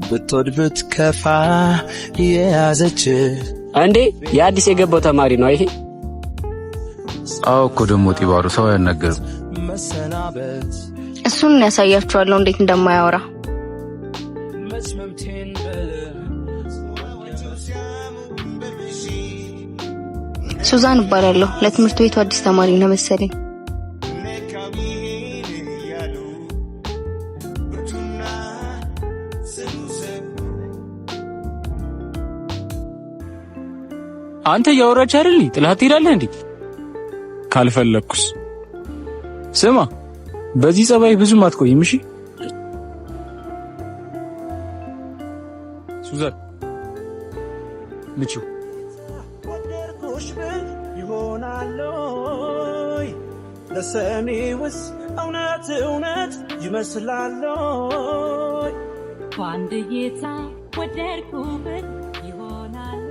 ብትወድ ብትከፋ የያዘች አንዴ የአዲስ የገባው ተማሪ ነው ይሄ። አዎ እኮ ደሞ ጢባሩ ሰው ያናገርም እሱን ያሳያችኋለሁ እንዴት እንደማያወራ። ሱዛን እባላለሁ። ለትምህርት ቤቱ አዲስ ተማሪ ነው መሰለኝ። አንተ ያወራች አይደል? ጥላት ትሄዳለህ እንዴ? ካልፈለኩስ ስማ፣ በዚህ ጸባይ ብዙም አትቆይም። እሺ ሱዛን ምቹ ይሆናልኝ ለሰሚውስ እውነት ይመስላልኝ አንድ ጌታ ወደድኩበት ይሆናል።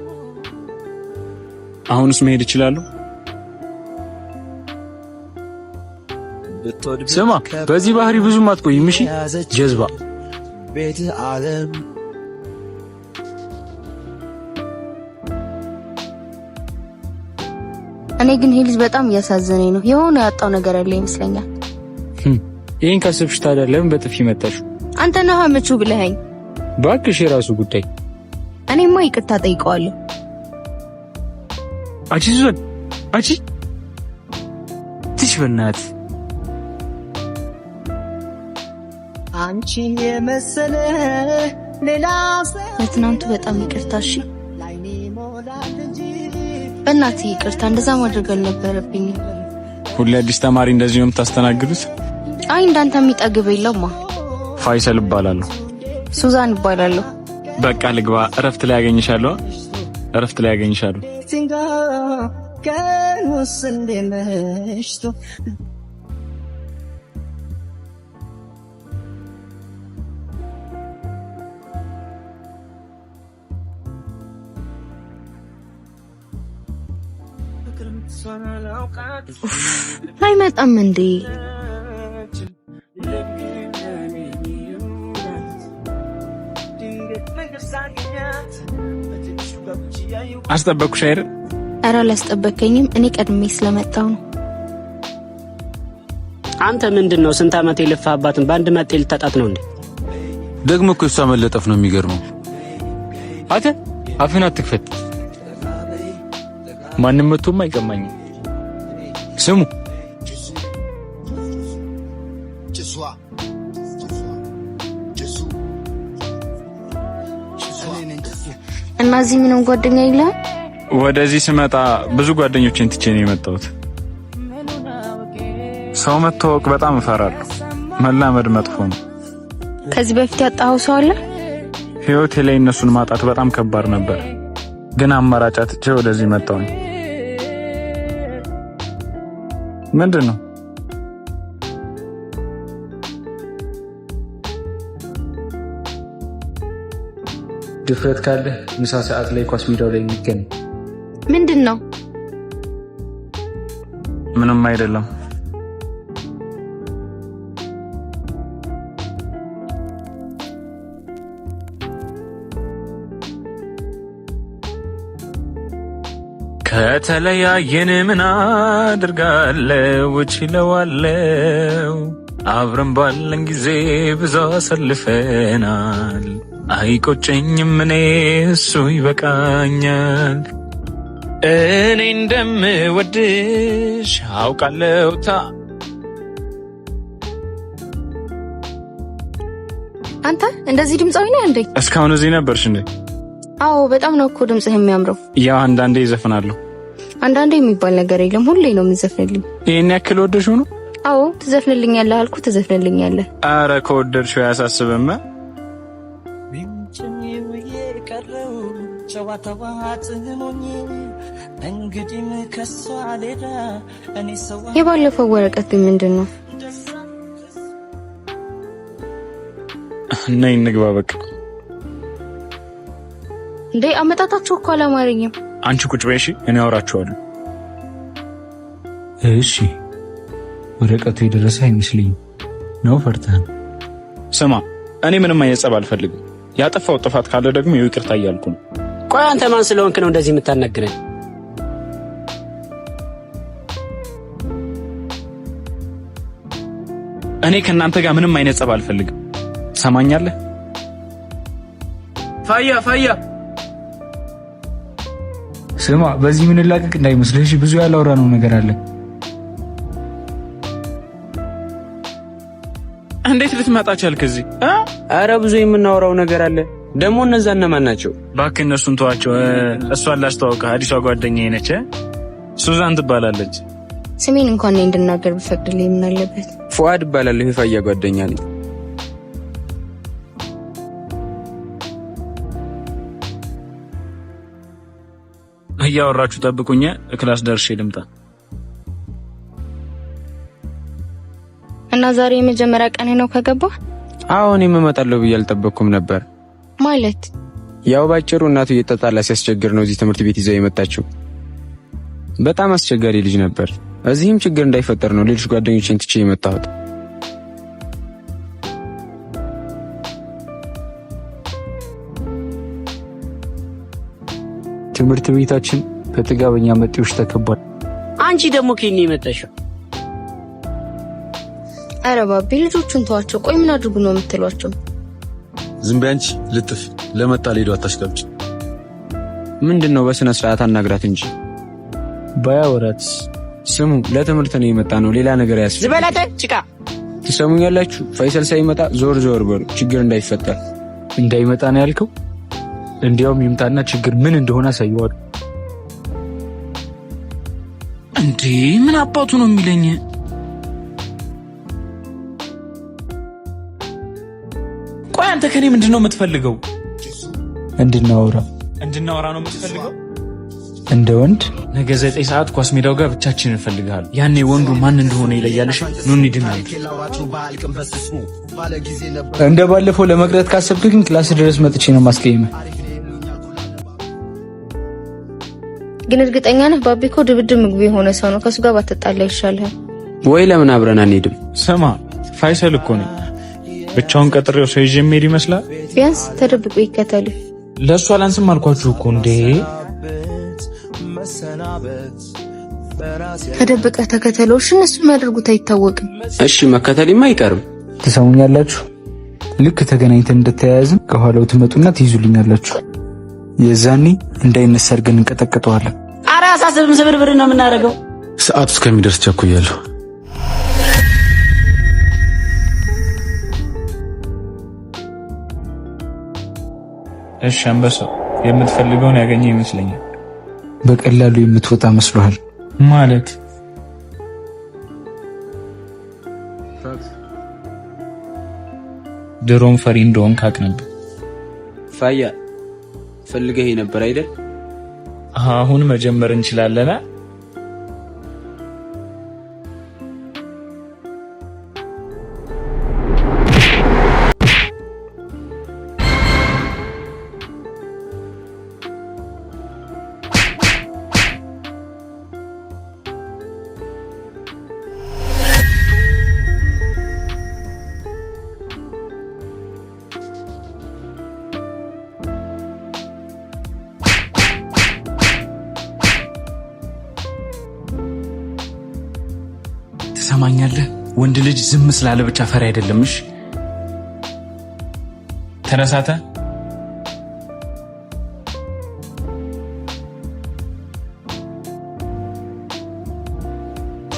አሁንስ መሄድ እችላለሁ? ስማ፣ በዚህ ባህሪ ብዙም አትቆይም። እሺ ጀዝባ ቤት ዓለም እኔ ግን ይሄ ልጅ በጣም እያሳዘነኝ ነው። የሆነ ያጣው ነገር አለ ይመስለኛል። ይሄን ካሰብሽ ታዲያ ለምን በጥፊ መታሽ? አንተ ነህ ምቹ ብለኸኝ። ባክሽ የራሱ ጉዳይ። እኔማ ይቅርታ ጠይቀዋለሁ። አቺ ሱዛን አቺ ትሽበናት አንቺን የመሰለ ሌላ ለትናንቱ በጣም ይቅርታ። እሺ በእናትህ ይቅርታ። እንደዛ ማድረግ አልነበረብኝም። ሁሌ አዲስ ተማሪ እንደዚህ ነው የምታስተናግዱት? አይ እንዳንተ የሚጠግብ የለውማ። ፋይሰል እባላለሁ። ሱዛን እባላለሁ። በቃ ልግባ። እረፍት ላይ ያገኝሻለሁ። እረፍት ላይ ያገኝሻለሁ። አይመጣም እንዴ? አስጠበቅኩሽ አይደል? ኧረ አላስጠበቀኝም። እኔ ቀድሜ ስለመጣው ነው። አንተ ምንድነው ስንት አመት የለፋህባትን በአንድ መጤ ልታጣት ነው እንዴ? ደግሞ እኮ እሷ መለጠፍ ነው የሚገርመው። አንተ አፍህን አትክፈት። ማንም መጥቶም አይቀማኝም። ስሙ እና እዚህ ምንም ጓደኛ የለም? ወደዚህ ስመጣ ብዙ ጓደኞቼን ትቼ ነው የመጣሁት። ሰው መተዋወቅ በጣም እፈራለሁ። መላመድ መጥፎ ነው። ከዚህ በፊት ያጣኸው ሰው አለ? ህይወቴ ላይ እነሱን ማጣት በጣም ከባድ ነበር፣ ግን አማራጭ አጥቼ ወደዚህ መጣሁኝ። ምንድነው? ድፍረት ካለ ምሳ ሰዓት ላይ ኳስ ሜዳው ላይ እንገናኝ። ምንድነው? ምንም አይደለም። ከተለያየን ምን አድርጋለሁ? እችለዋለሁ። አብረን ባለን ጊዜ ብዙ አሳልፈናል። አይቆጨኝም እኔ እሱ ይበቃኛል። እኔ እንደምወድሽ አውቃለሁ። አንተ እንደዚህ ድምጻዊ ነህ እንዴ? እስካሁን እዚህ ነበርሽ እንዴ? አዎ በጣም ነው እኮ ድምጽህ የሚያምረው። ያው አንዳንዴ ይዘፍናለሁ። አንዳንዴ የሚባል ነገር የለም፣ ሁሌ ነው የምትዘፍንልኝ። ይሄን ያክል ወደድሽው ነው? አዎ ትዘፍንልኛለህ አልኩ፣ ትዘፍንልኛለህ። አረ ከወደድሽው ያሳስብም። የባለፈው ወረቀት ግን ምንድነው? ነይ እንግባ በቃ። እንዴ አመጣጣችሁ እኮ አላማረኝም። አንቺ ቁጭ በይ እሺ፣ እኔ አወራችኋለሁ። እሺ ወረቀቱ የደረሰ አይመስልኝም ነው። ፈርተህ? ስማ እኔ ምንም አይነት ጸብ አልፈልግም። ያጠፋው ጥፋት ካለ ደግሞ ይቅርታ እያልኩ ነው። ቆይ አንተ ማን ስለሆንክ ነው እንደዚህ የምታናግረኝ? እኔ ከናንተ ጋር ምንም አይነት ጸብ አልፈልግም። ሰማኛለህ? ፋያ ስማ፣ በዚህ ምን ላቀቅ እንዳይመስልህ ብዙ ያላወራነው ነገር አለ። እንዴት ልትመጣ ቻልክ እዚህ? አረ ብዙ የምናወራው ነገር አለ። ደግሞ እነዛ እነማን ናቸው? እባክህ እነሱን ተዋቸው። እሷን ላስተዋውቅህ፣ አዲሷ ጓደኛዬ ነች። ሱዛን ትባላለች። ስሜን እንኳን እኔ እንድናገር ብፈቅድልኝ ምን አለበት? ፉአድ እባላለሁ። የፋያ ጓደኛ ነኝ። እያወራችሁ ጠብቁኝ፣ ክላስ ደርሼ ልምጣ። እና ዛሬ የመጀመሪያ ቀኔ ነው ከገባ? አዎ እኔም እመጣለሁ ብዬ አልጠበቅኩም ነበር። ማለት ያው ባጭሩ እናቱ እየተጣላ ሲያስቸግር ነው እዚህ ትምህርት ቤት ይዘው የመጣችው። በጣም አስቸጋሪ ልጅ ነበር። እዚህም ችግር እንዳይፈጠር ነው ሌሎች ጓደኞቼን ትቼ የመጣሁት። ትምህርት ቤታችን በጥጋበኛ መጤዎች ተከቧል። አንቺ ደግሞ ከኔ የመጣሽው? አረ ባቢ ልጆቹን ተዋቸው። ቆይ ምን አድርጉ ነው የምትሏቸው? ዝም በይ አንቺ ልጥፍ። ለመጣ ሌዶ አታሽቀብጭ። ምንድነው? በስነ ስርዓት አናግራት እንጂ ባያወራት። ስሙ፣ ለትምህርት ነው የመጣ ነው፣ ሌላ ነገር ያስፈልጋል። ዝበላተ ጭቃ ትሰሙኛላችሁ? ፋይሰል ሳይመጣ ዞር በሉ፣ ችግር እንዳይፈጠር። እንዳይመጣ ነው ያልከው? እንዲያውም ይምጣና ችግር ምን እንደሆነ አሳየዋል። እንዴ ምን አባቱ ነው የሚለኝ? ቆይ አንተ ከኔ ምንድነው የምትፈልገው? እንድናወራ ነው የምትፈልገው? እንደ ወንድ ነገ 9 ሰዓት ኳስ ሜዳው ጋር ብቻችንን እንፈልጋለን። ያኔ ወንዱ ማን እንደሆነ ይለያልሽ። ኑን ይድናል። እንደ ባለፈው ለመቅረት ካሰብክ ግን ክላስ ድረስ መጥቼ ነው ማስቀየም። ግን እርግጠኛ ነህ ባቢ እኮ ድብድብ ምግብ የሆነ ሰው ነው። ከሱ ጋር ባትጣላ ይሻላል። ወይ ለምን አብረን አንሄድም? ስማ ፋይሰል እኮ ነው ብቻውን ቀጥሬው ሰው ይዤ የምሄድ ይመስላል። ቢያንስ ተደብቆ ይከተል። ለሱ አላንስም አልኳችሁ እኮ እንዴ። ተደብቀ ተከተለውሽ እነሱ የሚያደርጉት አይታወቅም። እሺ መከተልማ አይቀርም። ትሰሙኛላችሁ? ልክ ተገናኝተን እንደተያያዝን ከኋላው ትመጡና ትይዙልኛላችሁ። የዛኔ እንዳይነሳ አድርገን እንቀጠቅጠዋለን። አረ አሳስብም፣ ስብርብር ነው የምናደርገው። ሰዓቱ እስከሚደርስ ቸኩያለሁ። እሺ አንበሳው የምትፈልገውን ያገኘ ይመስለኛል። በቀላሉ የምትወጣ መስሎሃል? ማለት ድሮም ፈሪ እንደሆንክ አውቅ ነበር። ፋያ ፈልገህ ነበር አይደል? አሁን መጀመር እንችላለን። ትሰማኛለህ? ወንድ ልጅ ዝም ስላለ ብቻ ፈሪ አይደለምሽ። ተነሳተ።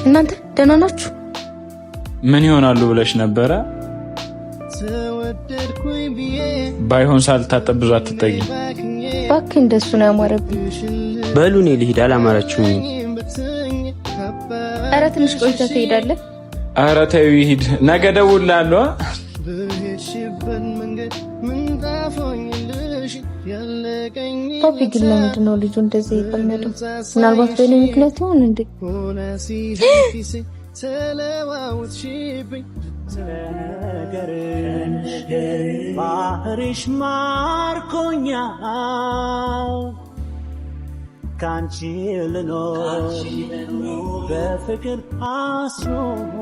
እናንተ ደህና ናችሁ? ምን ይሆናሉ ብለሽ ነበረ? ባይሆን ሳልታጠብ ብዙ አትጠጊ። እባክህ እንደሱ ነው ያማረብኝ። በሉ እኔ ልሂድ፣ አላማራችሁኝ። አረ ትንሽ ቆይተህ ትሄዳለህ። አረ ተይው ይሂድ፣ ነገ እደውልልሃለሁ። ፓፒ ግን ለምንድን ነው ልጁ እንደዚህ የቀመደው? ምናልባት በእኔ ምክንያት ይሆን እንዴ? ባህርሽ ማርኮኛል ካንቺ ልኖር በፍቅር አስሮኛል